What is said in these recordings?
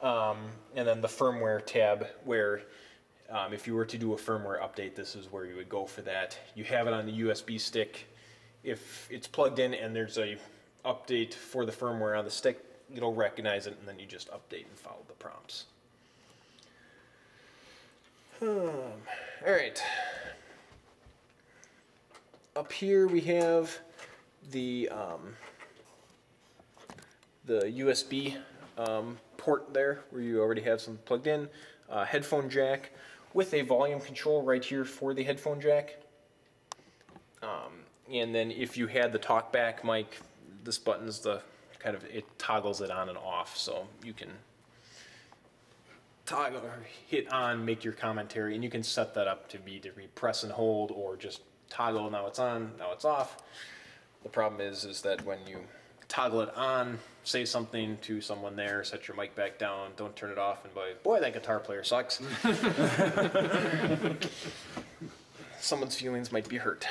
And then the firmware tab where if you were to do a firmware update, this is where you would go for that. You have it on the USB stick. If it's plugged in and there's a update for the firmware on the stick, it'll recognize it, and then you just update and follow the prompts. All right. Up here we have the USB port there, where you already have some plugged in. Headphone jack with a volume control right here for the headphone jack. And then if you had the talkback mic, this button's the kind of, it toggles it on and off, so you can toggle or hit on, make your commentary, and you can set that up to be press and hold, or just toggle, now it's on, now it's off. The problem is that when you toggle it on, say something to someone there, set your mic back down, don't turn it off, and boy, that guitar player sucks. Someone's feelings might be hurt.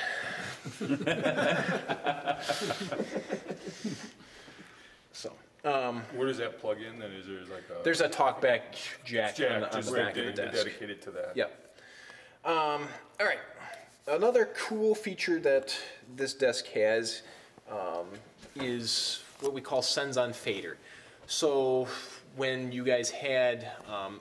So, where does that plug in then? Is there like a... There's a talkback jack on the back of the desk. Dedicated to that. Yep. All right. Another cool feature that this desk has is what we call sends on fader. So when you guys had,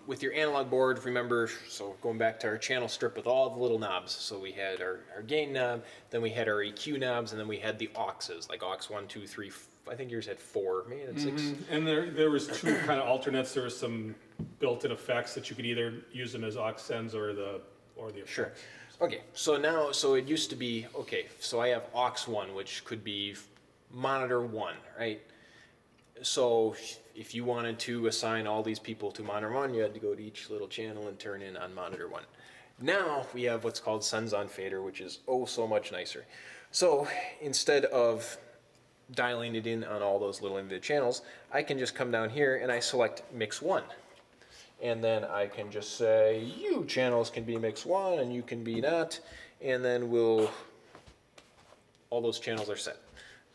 with your analog board, remember, so going back to our channel strip with all the little knobs. So we had our gain knob, then we had our EQ knobs, and then we had the auxes, like aux 1, 2, 3, I think yours had 4, maybe had 6. And there was two kind of alternates. There was some built-in effects that you could either use them as aux sends or the effects. Sure. Okay, so now, so it used to be, okay, so I have aux 1, which could be monitor 1, right? So if you wanted to assign all these people to monitor 1, you had to go to each little channel and turn in on monitor 1. Now we have what's called sends on fader, which is oh so much nicer. So instead of dialing it in on all those little individual channels, I can just come down here and I select mix 1. And then I can just say, you channels can be mix 1 and you can be not, and then all those channels are set.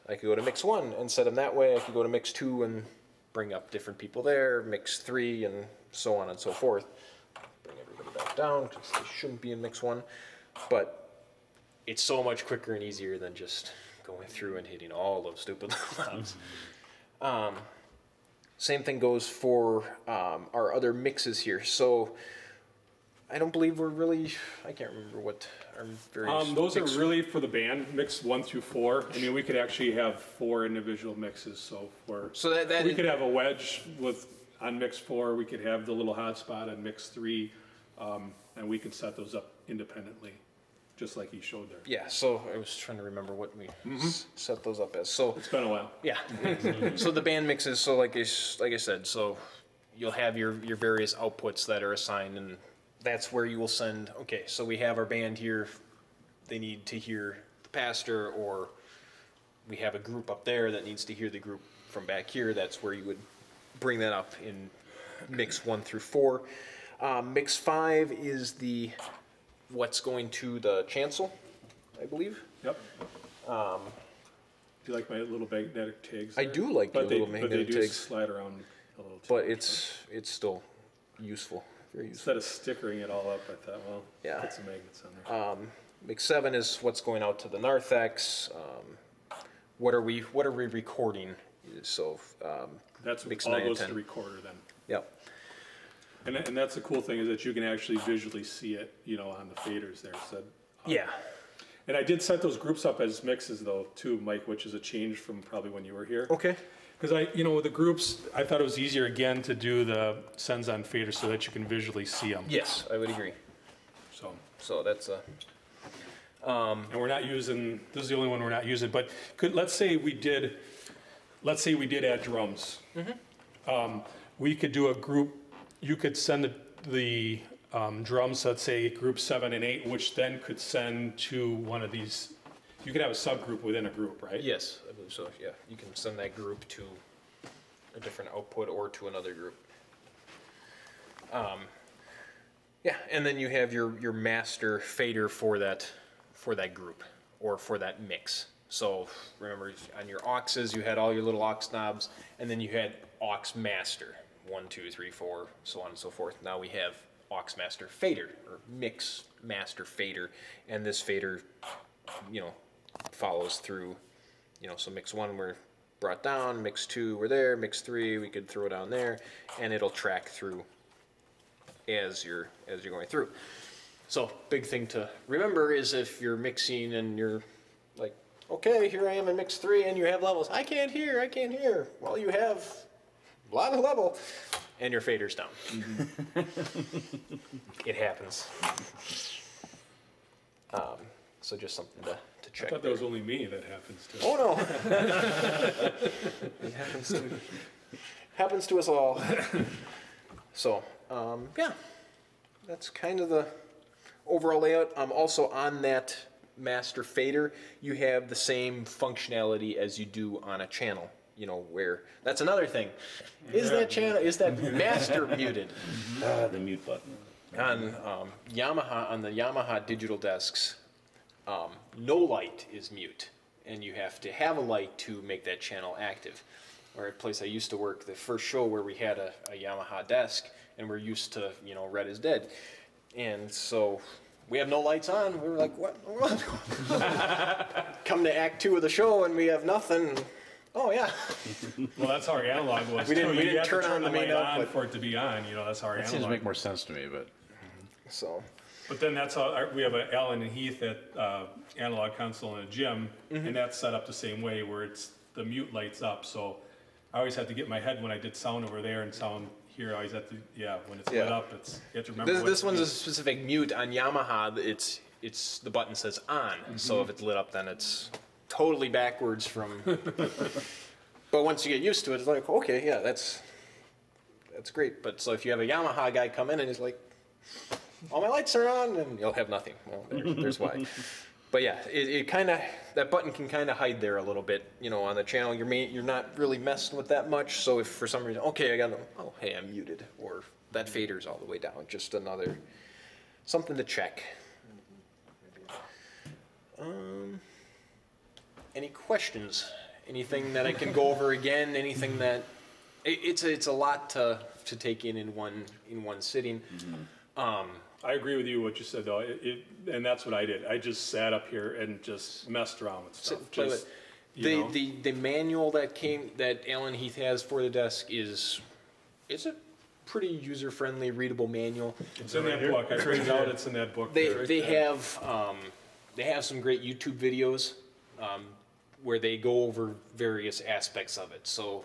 I could go to mix 1 and set them that way. I could go to mix 2 and bring up different people there, mix 3 and so on and so forth. Bring everybody back down because they shouldn't be in mix 1. But it's so much quicker and easier than just going through and hitting all those stupid knobs. Same thing goes for our other mixes here. So I don't believe we're really, I can't remember what our various those are really for the band, mix 1 through 4. I mean, we could actually have 4 individual mixes. So we could have a wedge on mix 4. We could have the little hotspot on mix 3, and we could set those up independently, just like he showed there. Yeah, so I was trying to remember what we set those up as. So it's been a while. Yeah. So the band mixes, so like I said, so you'll have your various outputs that are assigned, and that's where you will send, okay, so we have our band here, they need to hear the pastor, or we have a group up there that needs to hear the group from back here. That's where you would bring that up in mix 1 through 4. Mix 5 is what's going to the chancel, I believe. Yep. Do you like my little magnetic tags? I do like the little magnetic tags. But they do slide around a little too. But it's still useful. Very useful. Instead of stickering it all up, I thought, well, yeah, put some magnets on there. Mix 7 is what's going out to the narthex. What are we recording? So that's mix all 9 goes and 10. to the recorder then. Yep. And that's the cool thing, is that you can actually visually see it, on the faders there. So, yeah. And I did set those groups up as mixes though too, Mike, which is a change from probably when you were here. Okay. Because with the groups, I thought it was easier again to do the sends on fader so that you can visually see them. Yes, I would agree. So that's and we're not using, this is the only one we're not using, but let's say we did add drums. Mm-hmm. We could do a group, you could send the drums, let's say group 7 and 8, which then could send to one of these. You could have a subgroup within a group, right? Yes, I believe so. Yeah, you can send that group to a different output or to another group. Yeah, and then you have your master fader for that group or for that mix. So remember, on your auxes, you had all your little aux knobs, and then you had aux master, 1, 2, 3, 4, so on and so forth. Now we have aux master fader, or mix master fader, and this fader, follows through, so mix 1 we're brought down, mix 2 we're there, mix 3 we could throw down there, and it'll track through as you're going through. So big thing to remember is if you're mixing and you're like, okay, here I am in mix 3 and you have levels. I can't hear. Well, you have a lot of level and your fader's down. It happens. So just something to check. I thought that was only me that happens to. Oh no. It happens to us all. So, yeah, that's kind of the overall layout. Also on that master fader, you have the same functionality as you do on a channel, where that's another thing. Is that master muted? The mute button. On the Yamaha digital desks, no light is mute, and you have to have a light to make that channel active. Or at a place I used to work, the first show where we had a Yamaha desk, and we're used to, red is dead. And so we have no lights on. We were like, what? Come to act 2 of the show, and we have nothing. Oh, yeah. Well, that's how our analog was. We didn't You have to turn on the main light output for it to be on. That's how our That analog. seems to make more sense to me, but. So. But then that's how we have an Allen and Heath at analog console in a gym, and that's set up the same way where it's the mute lights up. So I always had to get my head when I did sound over there and sound here. I always have to, when it's lit up, you have to remember. This one's a specific mute on Yamaha. It's the button says on, so if it's lit up, then it's totally backwards from. But once you get used to it, it's like, okay, yeah, that's great. But so if you have a Yamaha guy come in and he's like, all my lights are on, and you'll have nothing. Well, there's why. But yeah, it kind of, that button can kind of hide there a little bit. On the channel, you're not really messing with that much. So if for some reason, okay, I got them. Oh, hey, I'm muted, or that fader's all the way down. Just another something to check. Any questions? Anything that I can go over again? Anything that it's a lot to take in one sitting. I agree with you what you said though, and that's what I did. I just sat up here and just messed around with stuff. The manual that Alan Heath has for the desk is a pretty user-friendly, readable manual. It's in that book. I printed out. It's in that book. They have some great YouTube videos where they go over various aspects of it. So.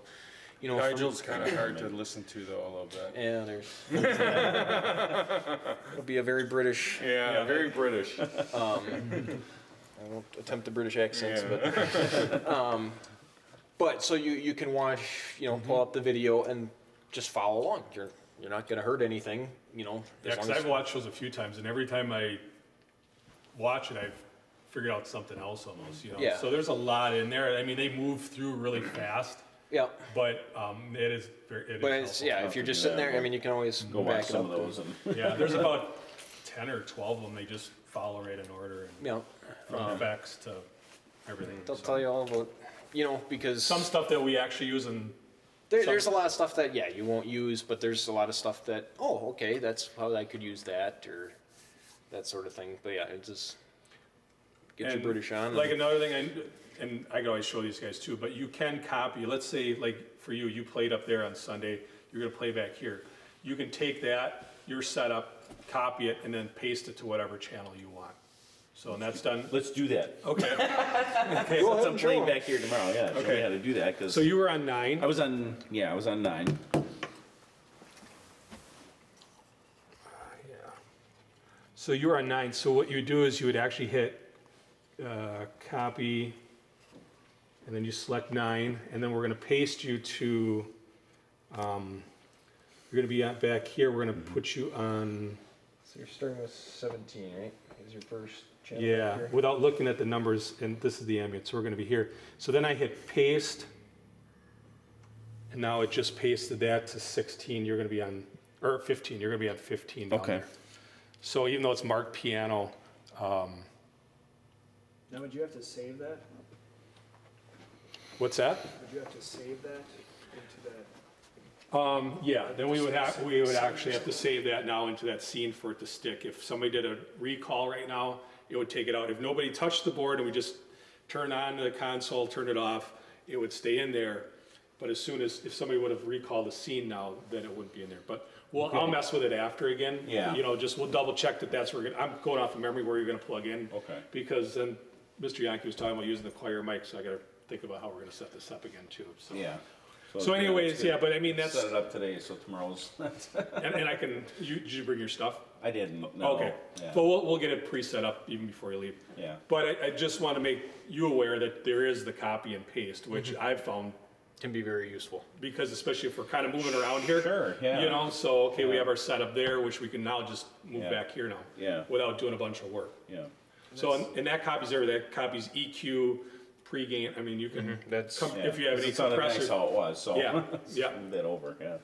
Nigel's kind of hard to listen to, though, a little bit. Yeah, it'll be a very British. Yeah, very British. I won't attempt the British accents, but so you can watch, pull up the video and just follow along. You're not going to hurt anything, Yeah, because I've watched those a few times, and every time I watch it, I've figured out something else almost. Yeah. So there's a lot in there. I mean, they move through really fast. Yeah. But it is very. If you're just sitting there, you can always Go watch back it some up. of those. Yeah, there's about 10 or 12 of them. They just follow right in order. And from effects to everything. They'll tell you all about, because some stuff that we actually use in. There's a lot of stuff that you won't use, but there's a lot of stuff that okay, that's how I could use that or that sort of thing. But yeah, it just get your British on. Like another thing, and I can always show these guys too, but you can copy, let's say like for you played up there on Sunday, you're gonna play back here. You can take that, your setup, copy it, and then paste it to whatever channel you want. So, and that's done. Let's do that. Okay. Okay, since I'm playing back here tomorrow, show me how to do that. So you were on 9? I was on 9. So you were on 9, so what you would do is you would actually hit copy, and then you select 9, and then we're going to paste you to, you're going to be back here, we're going to put you on. So you're starting with 17, right? Is your first channel? Yeah, without looking at the numbers, and this is the ambient, so we're going to be here. So then I hit paste, and now it just pasted that to 16, you're going to be on, or 15, you're going to be on 15 down there. So even though it's marked piano. Now, would you have to save that? What's that? Would you have to save that into Yeah, then we would actually have to save that now into that scene for it to stick. If somebody did a recall right now, it would take it out. If nobody touched the board and we just turned on the console, turned it off, it would stay in there. But as soon as, if somebody would have recalled the scene now, then it wouldn't be in there. But I'll mess with it after again. Yeah. You know, just we'll double check that that's where I'm going off of memory where you're gonna plug in. Okay. Because then Mr. Yankee was talking about using the choir mic, so I gotta think about how we're gonna set this up again too, so. Yeah. So anyways, yeah, but I mean, that's, Set it up today, so tomorrow's, and I can, did you bring your stuff? I didn't, no. Okay, Yeah. but we'll get it pre-set up even before you leave. Yeah. But I just want to make you aware that there is the copy and paste, which Mm-hmm. I've found, Can be very useful. because especially if we're kind of moving around here. Sure, yeah. You know, so, okay, we Yeah. have our setup there, which we can now just move Yeah. back here now. Yeah. Without doing a bunch of work. Yeah. So, and that copy's there, that copy's EQ, pre-gain, I mean, you can, That's, if you have any It sounded nice compressor, how it was, so. Yeah, yeah. Move that over, yeah.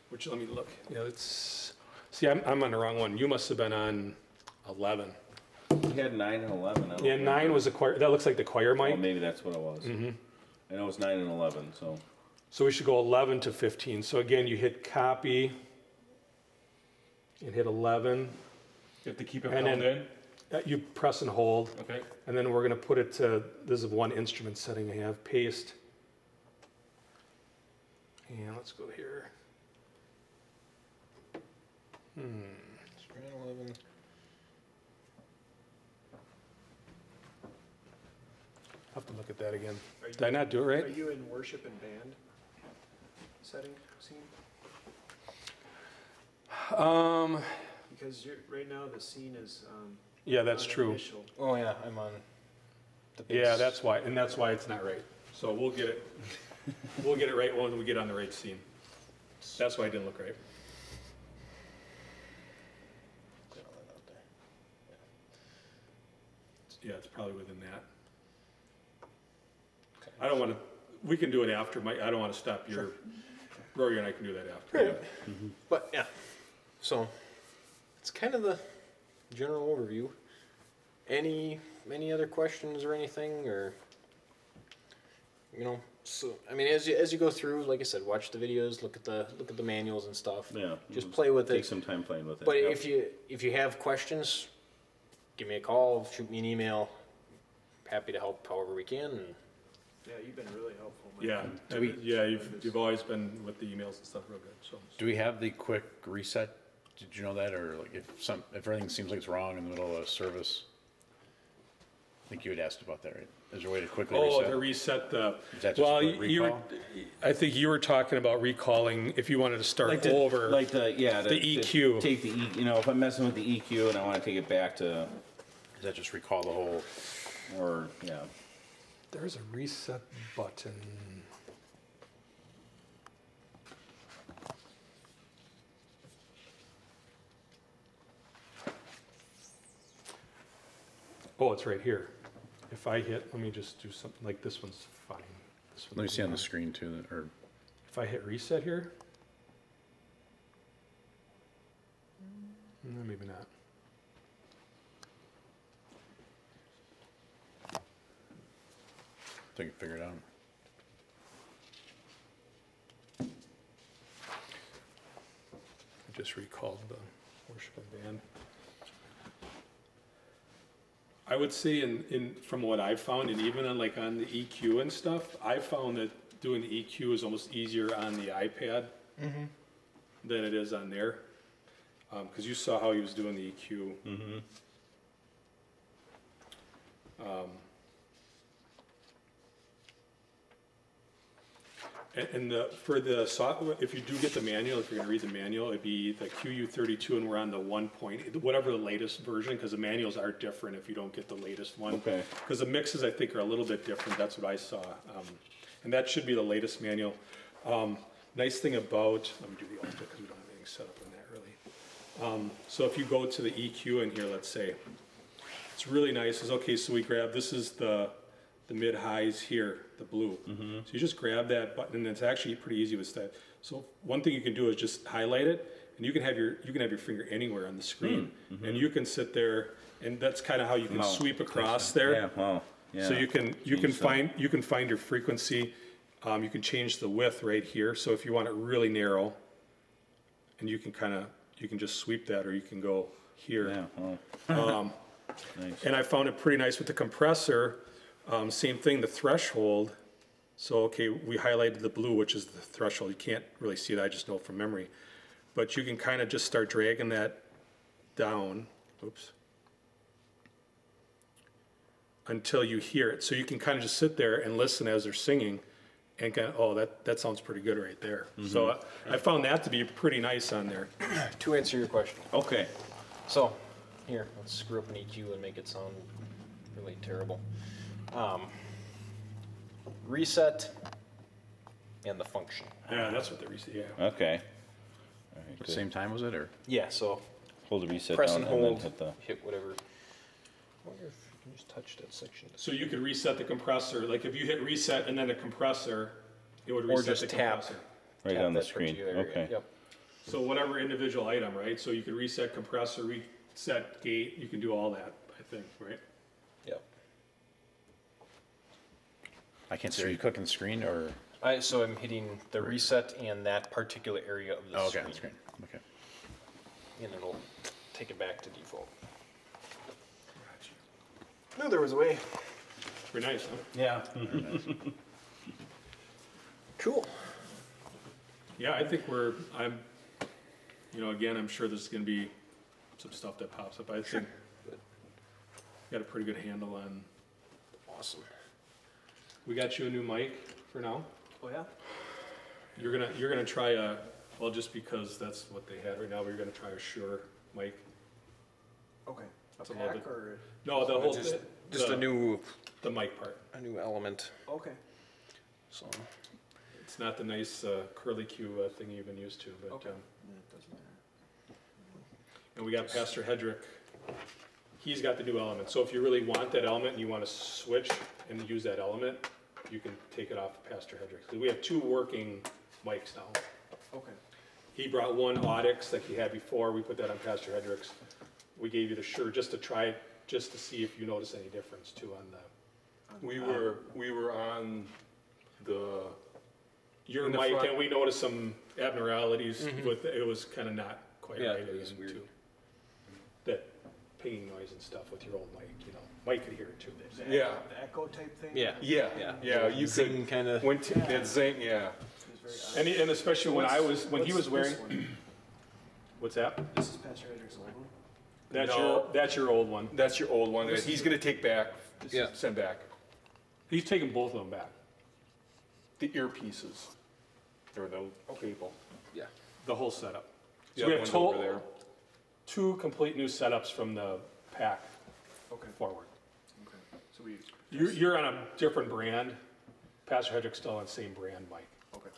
which, let me look. Yeah, it's, see, I'm on the wrong one. You must have been on 11. We had 9 and 11. I don't Yeah, remember. 9 was the choir, that looks like the choir Well, mic. maybe that's what it was. I know it was 9 and 11, so. So we should go 11 to 15. So again, you hit copy and hit 11. You have to keep it And held then- in? You press and hold, Okay. and then we're gonna put it to, this is one instrument setting I have, paste. And let's go here. Strand 11. I'll have to look at that again. Are you- Did I not do it Are right? you in worship and band setting, scene? Because you're, right now the scene is, Yeah, that's on true. initial. Oh yeah, I'm on. The big Yeah, s- that's why, and that's why it's not right. So we'll get it, we'll get it right when we get on the right scene. That's why it didn't look right. Put all that out there. Yeah, it's probably within that. Okay. I don't wanna, we can do it after, Mike, I don't wanna stop your, Rory and I can do that after. Right. But yeah, so it's kind of the general overview. Any other questions or anything, or you know? So I mean, as you go through, like I said, watch the videos, look at the manuals and stuff. Yeah. Just play with Take it. some time playing with it. But Yep. if you have questions, give me a call, shoot me an email. Happy to help however we can. And Yeah, you've been really helpful, Mike. Yeah, yeah, you've always been with the emails and stuff real good, so. Do we have the quick reset? Did you know that, or like if everything seems like it's wrong in the middle of a service? I think you had asked about that, right? Is there a way to quickly Oh, reset? to reset the, Is that just well, a you were, recall? I think you were talking about recalling if you wanted to start Like the, over. like the, yeah. the EQ. Take the, you know, if I'm messing with the EQ and I wanna take it back to, Is that just recall the whole? or, yeah. There's a reset button. Oh, it's right here. If I hit, let me just do something, like this one's fine. This Let me one's see on the fine. screen too, or If I hit reset here? No, maybe not. think figure it out. I just recalled the worship and band. I would say from what I've found, and even on like on the EQ and stuff, I found that doing the EQ is almost easier on the iPad than it is on there. Cause you saw how he was doing the EQ. And for the software, if you do get the manual, if you're gonna read the manual, it'd be the QU-32, and we're on the 1.8, whatever the latest version, because the manuals are different if you don't get the latest one. Okay. Because the mixes, I think, are a little bit different, that's what I saw. And that should be the latest manual. Nice thing about, let me do the alto, because we don't have anything set up on that really. So if you go to the EQ in here, let's say, it's really nice, is okay, so we grab, this is the mid highs here, the blue. So you just grab that button, and it's actually pretty easy with that. So one thing you can do is just highlight it, and you can have your finger anywhere on the screen, and you can sit there, and that's kind of how you can Wow. sweep across there. Yeah, wow, yeah. So you can find your frequency. You can change the width right here, so if you want it really narrow, and you can you can just sweep that, or you can go here. Yeah, oh, nice. And I found it pretty nice with the compressor, same thing, the threshold. So, okay, we highlighted the blue, which is the threshold. You can't really see that, I just know it from memory. But you can kind of just start dragging that down, oops, until you hear it. So you can kind of just sit there and listen as they're singing and kind of, oh, that sounds pretty good right there. So I found that to be pretty nice on there. To answer your question. Okay, So, here, let's screw up an EQ and make it sound really terrible. Reset and the function. Yeah, that's what they reset, yeah. okay. All right, At the good. same time, was it, or? Yeah, so Hold the reset press down and and then hold, hit the, hit whatever. I wonder if you can just touch that section. So you could reset the compressor, like if you hit reset and then the compressor, it would Or reset just the tap. compressor. right Tap on the that screen, particular area. okay. Yep. So whatever individual item, right? So you could reset compressor, reset gate, you can do all that, I think, right? Yep. I can't see, are you clicking the screen, or? So I'm hitting the reset and that particular area of the Oh, okay, screen. on the screen, okay. And it'll take it back to default. Knew there was a way. Pretty nice, huh? Yeah. Cool. Yeah, I think again, I'm sure there's gonna be some stuff that pops up. I think got a pretty good handle on, Awesome. we got you a new mic for now. Oh, yeah? You're gonna try well, just because that's what they had right now, but you're gonna try a Shure mic. Okay. A It's a little pack bit- or? No, the whole, Just the- a new mic part. element. Okay, So It's not the nice curly Q thing you've been used to, but, okay. Yeah, it doesn't matter. and we got Pastor Hedrick. He's got the new element. So if you really want that element and you want to switch and use that element, you can take it off of Pastor Hedrick. 'Cause we have two working mics now. Okay. He brought one Audix like he had before. We put that on Pastor Hedrick's. We gave you the Shure just to try, just to see if you notice any difference too on the. We were on the, Your In the mic, front. and we noticed some abnormalities with, it was kind of not quite Yeah, right. it was and weird. too- That pinging noise and stuff with your old mic, Mike could hear it too. The Yeah. The echo type thing? yeah. yeah, you Zing could, kind of. that zing, yeah. It was very odd. And especially when he was What's wearing, this one? what's that? This is Pastor Hedrick's old one? That's your old one. That's your old one that he's gonna take back, Yeah. send back. He's taking both of them back. The earpieces, or the cable. Yeah. The whole setup. The So we other have one's over there. two complete new setups from the pack Okay, forward. okay. So we, You're on a different brand. Pastor Hedrick's still on the same brand mic. okay.